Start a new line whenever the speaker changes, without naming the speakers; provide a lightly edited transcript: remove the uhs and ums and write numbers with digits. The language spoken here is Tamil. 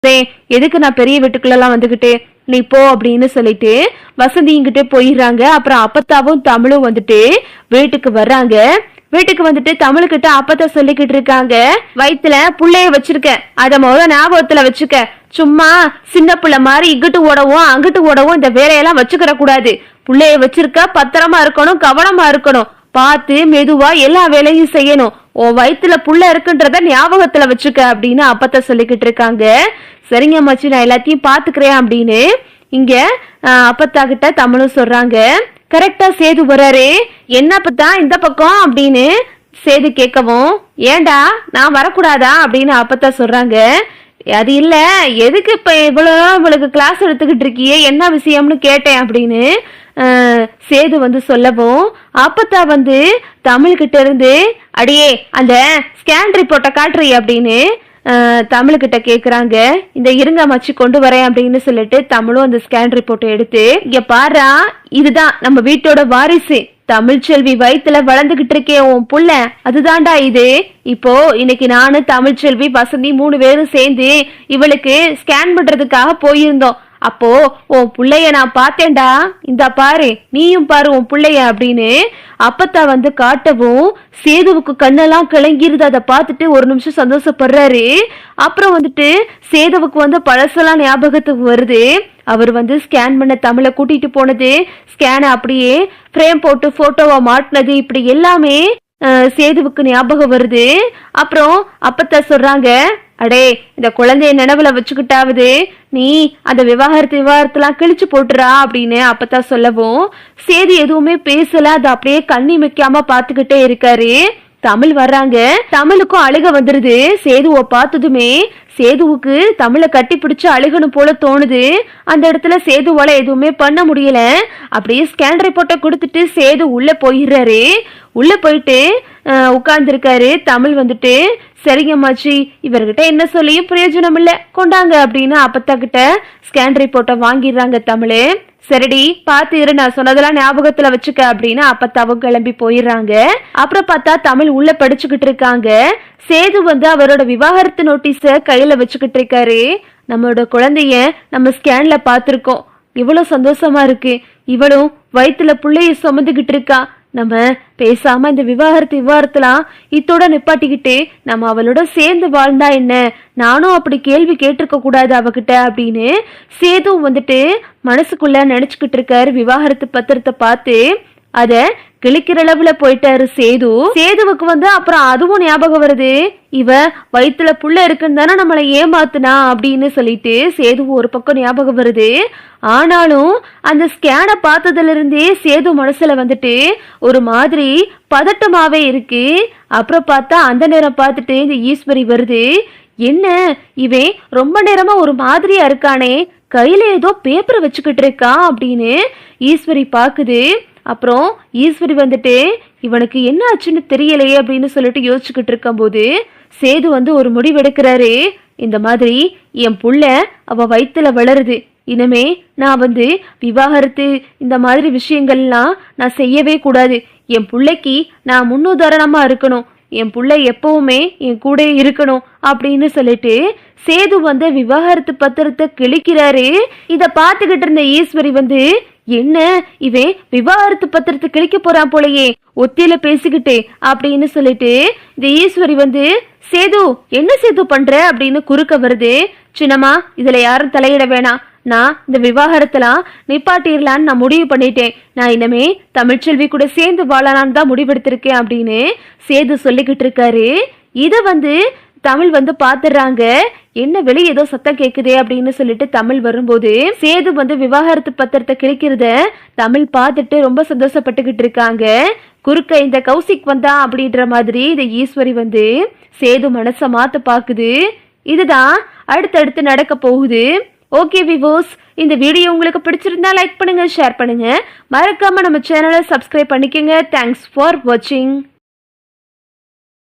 எதுக்கு நான் பெரிய வீட்டுக்குள்ளெல்லாம் வந்துகிட்டு, நீ போ அப்படின்னு சொல்லிட்டு வசந்தி இங்கிட்ட போயிடுறாங்க. அப்புறம் அப்பத்தாவும் தமிழும் வந்துட்டு வீட்டுக்கு வர்றாங்க. வீட்டுக்கு வந்துட்டு தமிழ்கிட்ட அப்பத்த சொல்லிக்கிட்டு இருக்காங்க, வயிற்றுல புள்ளைய வச்சிருக்க, அத முதல்ல ஞாபகத்துல வச்சுக்க. சும்மா சின்ன பிள்ளை மாதிரி இங்கிட்டு ஓடவும் அங்கிட்டு ஓடவும் இந்த வேலையெல்லாம் வச்சுக்கிற கூடாது. புள்ளைய வச்சிருக்க, பத்திரமா இருக்கணும், கவனமா இருக்கணும், பார்த்து மெதுவா எல்லா வேலையும் செய்யணும். உன் வயிற்றுல புள்ள இருக்குன்றத ஞாபகத்துல வச்சுக்க அப்படின்னு அப்பத்த சொல்லிக்கிட்டு இருக்காங்க. சரிங்க மச்சி, நான் எல்லாத்தையும் பாத்துக்கிறேன் அப்படின்னு இங்க அப்பத்தா கிட்ட தமிழும் சொல்றாங்க. கரெக்டா சேது வர்றாரு. என்ன அப்பத்தா இந்த பக்கம் அப்படின்னு சேது கேட்கவும், ஏண்டா நான் வரக்கூடாதா அப்படின்னு அப்பத்தா சொல்றாங்க. அது இல்ல, எதுக்கு இப்ப இவளுக்கு கிளாஸ் எடுத்துக்கிட்டு இருக்கியே, என்ன விஷயம்னு கேட்டேன் அப்படின்னு சேது வந்து சொல்லவும், அப்பத்தா வந்து தமிழ்கிட்ட இருந்து அடியே அந்த ஸ்கேன் ரிப்போர்ட்டை காட்டுறீ அப்படின்னு தமிழ்கிட்ட கேக்குறாங்க. இந்த இருங்க மச்சி கொண்டு வரேன் அப்படின்னு சொல்லிட்டு தமிழும் அந்த ஸ்கேன் ரிப்போர்ட்டை எடுத்து, இங்க பாரா, இதுதான் நம்ம வீட்டோட வாரிசு தமிழ்ச்செல்வி வயிற்றுல வளர்ந்துகிட்டு இருக்கேன் உன் புள்ள, அதுதான்டா இது. இப்போ இன்னைக்கு நானு தமிழ்ச்செல்வி வசந்தி 3 பேரும் சேர்ந்து இவளுக்கு ஸ்கேன் பண்றதுக்காக போயிருந்தோம். அப்போ உன் புள்ளைய நான் பார்த்தேன்டா, இந்த பாரு நீயும் பாரு உன் புள்ளைய அப்படின்னு அப்பத்தா வந்து காட்டவும் சேதுவுக்கு கண்ணெல்லாம் கிளங்கிருது. அதை பார்த்துட்டு ஒரு நிமிஷம் சந்தோஷப்படுறாரு. அப்புறம் வந்துட்டு சேதுவுக்கு வந்து பழசெல்லாம் ஞாபகத்துக்கு வருது. அவர் வந்து ஸ்கேன் பண்ண தமிழை கூட்டிட்டு போனது, ஸ்கேனை அப்படியே ஃப்ரேம் போட்டு போட்டோவா மாட்டினது, இப்படி எல்லாமே சேதுவுக்கு ஞாபகம் வருது. அப்புறம் அப்பத்தா சொல்றாங்க, அடே இந்த குழந்தைய நினைவுல வச்சுக்கிட்டாவது நீ அந்த விவாகரத்துலாம் கிழிச்சு போட்டுறா அப்படின்னு அப்பத்தான் சொல்லவும், சேது எதுவுமே பேசல. அது அப்படியே கண்ணி வைக்காம பாத்துக்கிட்டே இருக்காரு. தமிழ் வர்றாங்க. தமிழுக்கும் அழுக வந்துருது. சேதுவை பார்த்ததுமே சேதுவுக்கு தமிழை கட்டி பிடிச்சு அழுகணும் போல தோணுது. அந்த இடத்துல சேதுவால எதுவுமே பண்ண முடியல. அப்படியே ஸ்கேன் ரிப்போர்ட்டை கொடுத்துட்டு சேது உள்ள போயிடுறாரு. உள்ள போயிட்டு உட்கார்ந்துருக்காரு. தமிழ் வந்துட்டு, சரிங்க மாச்சி, இவர்கிட்ட என்ன சொல்லியும் பிரயோஜனம் இல்ல, கொண்டாங்க அப்படின்னு அப்பத்தா கிட்ட ஸ்கேன் ரிப்போர்ட்டை வாங்கிடுறாங்க தமிழ். சரிடி பாத்து இரு, நான் சொன்னதெல்லாம் ஞாபகத்துல வச்சுக்க அப்படின்னு அப்பத்தாவும் கிளம்பி போயிடுறாங்க. அப்புறம் பார்த்தா தமிழ் உள்ள படிச்சுக்கிட்டு இருக்காங்க. சேது வந்து அவரோட விவாகரத்து நோட்டீஸ கையில வச்சுக்கிட்டு இருக்காரு. நம்மளோட குழந்தைய நம்ம ஸ்கேன்ல பாத்திருக்கோம், இவ்வளவு சந்தோஷமா இருக்கு, இவளும் வயிற்றுல புள்ளைய சுமந்துகிட்டு இருக்கா. நம்ம பேசாம இந்த விவாகரத்துலாம் இத்தோட நிப்பாட்டிக்கிட்டு நம்ம அவளோட சேர்ந்து வாழ்ந்தா என்ன, நானும் அப்படி கேள்வி கேட்டிருக்க கூடாது அவகிட்ட அப்படின்னு சேது வந்துட்டு மனசுக்குள்ள நினைச்சுக்கிட்டு இருக்காரு. விவாகரத்து பத்திரத்தை பார்த்து அத கிழிக்கிற அளவுல போயிட்டாரு சேது. சேதுவுக்கு வந்து அப்புறம் அதுவும் ஞாபகம் வருது, இவ வயிற்றுல புள்ள இருக்குன்னு தானே நம்மளை ஏமாத்துனா அப்படின்னு சொல்லிட்டு சேது ஒரு பக்கம் ஞாபகம் வருது. ஆனாலும் அந்த ஸ்கேனை பார்த்ததுல இருந்தே சேது மனசுல வந்துட்டு ஒரு மாதிரி பதட்டமாவே இருக்கு. அப்புறம் பார்த்தா அந்த நேரம் பார்த்துட்டு இந்த ஈஸ்வரி வருது. என்ன இவன் ரொம்ப நேரமா ஒரு மாதிரியா இருக்கானே, கையில ஏதோ பேப்பர் வச்சுக்கிட்டு இருக்கான் அப்படின்னு ஈஸ்வரி பாக்குது. அப்புறம் ஈஸ்வரி வந்துட்டு இவனுக்கு என்ன ஆச்சுன்னு தெரியலையே அப்படின்னு சொல்லிட்டு யோசிச்சுக்கிட்டு இருக்கும் போது சேது வந்து ஒரு முடிவெடுக்கிறாரு. இந்த மாதிரி என் புள்ள அவ வயிற்றுல வளருது, இனிமே நான் வந்து விவாகரத்து இந்த மாதிரி விஷயங்கள்லாம் நான் செய்யவே கூடாது. என் பிள்ளைக்கு நான் முன்னுதாரணமா இருக்கணும், என் புள்ள எப்பவுமே என் கூட இருக்கணும் அப்படின்னு சொல்லிட்டு சேது வந்து விவாகரத்து பத்திரத்தை கிழிக்கிறாரு. இத பாத்துக்கிட்டு இருந்த ஈஸ்வரி வந்து, என்ன இவன் விவாகரத்து பத்திரத்தை கிழிக்க போறான் போலயே, ஒத்தியில பேசிக்கிட்டே அப்படின்னு சொல்லிட்டு இந்த ஈஸ்வரி வந்து, சேது என்ன சேது பண்ற அப்படின்னு குறுக்க வருது. சின்னம்மா, இதுல யாரும் தலையிட வேணாம், நான் இந்த விவாகரத்தெல்லாம் நிப்பாட்டிடலான்னு நான் முடிவு பண்ணிட்டேன், நான் இனிமே தமிழ்ச்செல்வி கூட சேர்ந்து வாழலான்னு தான் முடிவெடுத்திருக்கேன் அப்படின்னு சேது சொல்லிக்கிட்டு இருக்காரு. இத வந்து தமிழ் வந்து பாத்துறாங்க. என்ன வெளியே ஏதோ சத்தம் கேக்குதே அப்படின்னு சொல்லிட்டு தமிழ் வரும்போது சேது வந்து விவாகரத்து பத்திரத்தை கிழிக்கிறத தமிழ் பார்த்துட்டு ரொம்ப சந்தோஷப்பட்டுக்கிட்டு இருக்காங்க. குறுக்க இந்த கௌசிக் வந்தா அப்படின்ற மாதிரி இந்த ஈஸ்வரி வந்து சேது மனசை மாத்த பாக்குது. இதுதான் அடுத்தடுத்து நடக்க போகுது. ஓகே விவோஸ், இந்த வீடியோ உங்களுக்கு பிடிச்சிருந்தா லைக் பண்ணுங்க, ஷேர் பண்ணுங்க, மறக்காம நம்ம சேனலை சப்ஸ்கிரைப் பண்ணிக்கோங்க. தேங்க்ஸ் ஃபார் வாட்சிங்.